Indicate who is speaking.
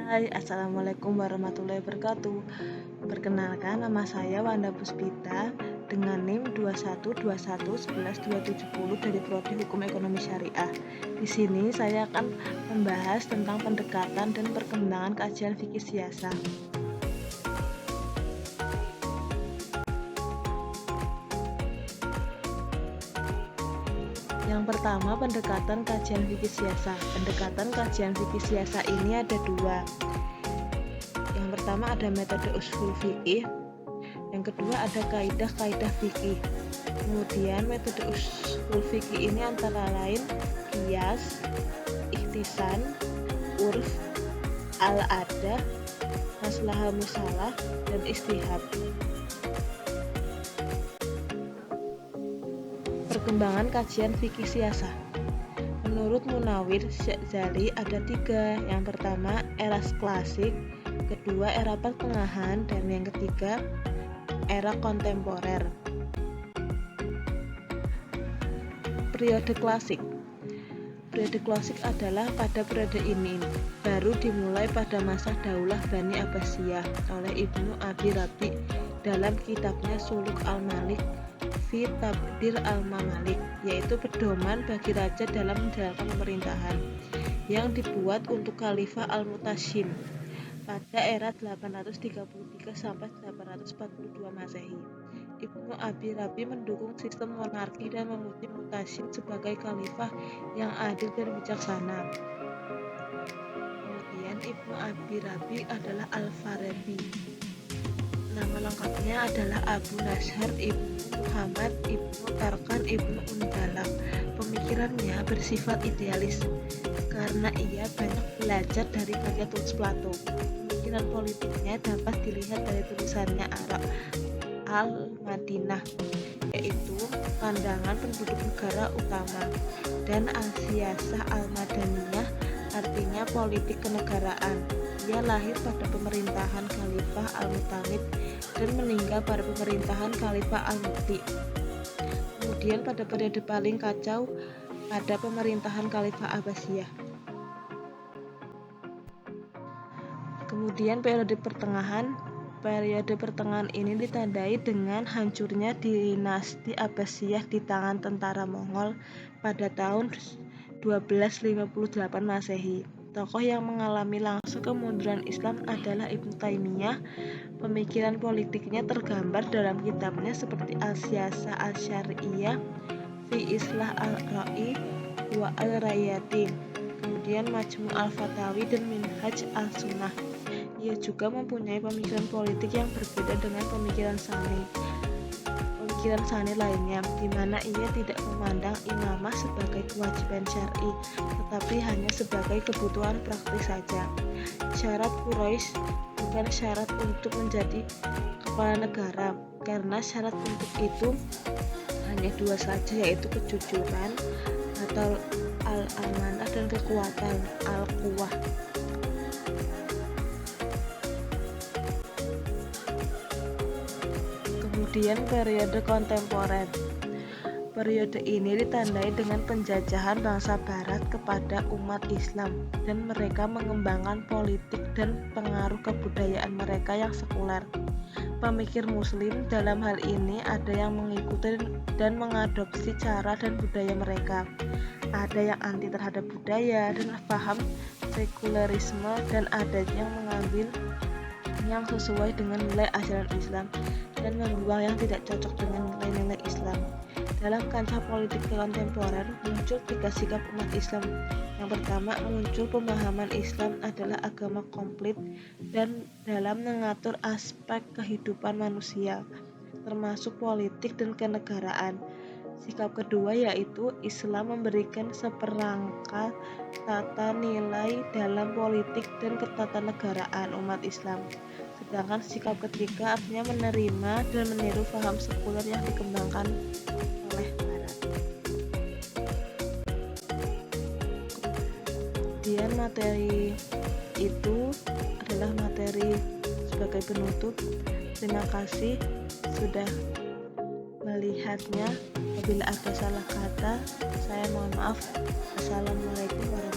Speaker 1: Hai, Assalamualaikum warahmatullahi wabarakatuh. Perkenalkan, nama saya Wanda Puspita dengan NIM 2121112770 dari Prodi Hukum Ekonomi Syariah. Di sini saya akan membahas tentang pendekatan dan perkembangan kajian fikih siasah. Yang pertama, pendekatan kajian fikih siasah. Pendekatan kajian fikih siasah ini ada dua. Yang pertama ada metode usul fikih, yang kedua ada kaidah-kaidah fikih. Kemudian metode usul fikih ini antara lain qiyas, ihtisan, urf, al-adah, maslahah musalah, dan istihad. Perkembangan kajian fikih siasah. Menurut Munawir Syadzali ada tiga. Yang pertama era klasik, kedua era pertengahan, dan yang ketiga era kontemporer. Periode klasik. Periode klasik adalah pada periode ini baru dimulai pada masa Daulah Bani Abbasiyah oleh Ibnu Abi Rabi dalam kitabnya Suluk al-Malik fi Tabdir al-Mamalik, yaitu pedoman bagi raja dalam menjalankan pemerintahan yang dibuat untuk Khalifah al-Mutashim pada era 833 sampai 842 Masehi. Ibnu Abi Rabi mendukung sistem monarki dan memuji Mutashim sebagai khalifah yang adil dan bijaksana. Kemudian Ibnu Abi Rabi adalah Al-Farabi. Nama lengkapnya adalah Abu Nashar Ibnu Muhammad Ibnu Tarkan Ibnu Undalam. Pemikirannya bersifat idealis karena ia banyak belajar dari karya tulis Plato. Pemikiran politiknya dapat dilihat dari tulisannya Arab al-Madinah, yaitu pandangan penduduk negara utama, dan al-Siyasah al-Madaniyah, artinya politik kenegaraan. Ia lahir pada pemerintahan Khalifah al-Mu'tamid dan meninggal pada pemerintahan Khalifah al-Mu'ti. Kemudian pada periode paling kacau pada pemerintahan Khalifah Abbasiyah. Kemudian periode pertengahan. Periode pertengahan ini ditandai dengan hancurnya dinasti Abbasiyah di tangan tentara Mongol pada tahun 1258 Masehi. Tokoh yang mengalami langsung kemunduran Islam adalah Ibnu Taimiyah. Pemikiran politiknya tergambar dalam kitabnya seperti Al-Siyasah Al-Syar'iyyah fi Islah al-Ra'i wa al-Rayatin, kemudian Majmu' al-Fatawi dan Minhaj al-Sunnah. Ia juga mempunyai pemikiran politik yang berbeda dengan pemikiran Sani lainnya, di mana ia tidak memandang imamah sebagai kewajiban syar'i, tetapi hanya sebagai kebutuhan praktis saja. Syarat Quraisy bukan syarat untuk menjadi kepala negara, karena syarat untuk itu hanya dua saja, yaitu kejujuran atau al-amanah dan kekuatan al-quwah. Kemudian periode kontemporer. Periode ini ditandai dengan penjajahan bangsa barat kepada umat Islam, dan mereka mengembangkan politik dan pengaruh kebudayaan mereka yang sekuler. Pemikir muslim dalam hal ini ada yang mengikuti dan mengadopsi cara dan budaya mereka. Ada yang anti terhadap budaya dan paham sekulerisme, dan ada yang mengambil yang sesuai dengan nilai ajaran Islam dan membuang yang tidak cocok dengan nilai-nilai Islam. Dalam kancah politik kontemporer muncul tiga sikap umat Islam. Yang pertama, muncul pemahaman Islam adalah agama komplit dan dalam mengatur aspek kehidupan manusia, termasuk politik dan kenegaraan. Sikap kedua yaitu Islam memberikan seperangkat tata nilai dalam politik dan ketatanegaraan umat Islam. Sedangkan sikap ketiga artinya menerima dan meniru paham sekuler yang dikembangkan oleh Barat. Kemudian materi itu adalah materi sebagai penutup. Terima kasih sudah melihatnya. Apabila ada salah kata, saya mohon maaf. Assalamualaikum warahmatullahi wabarakatuh.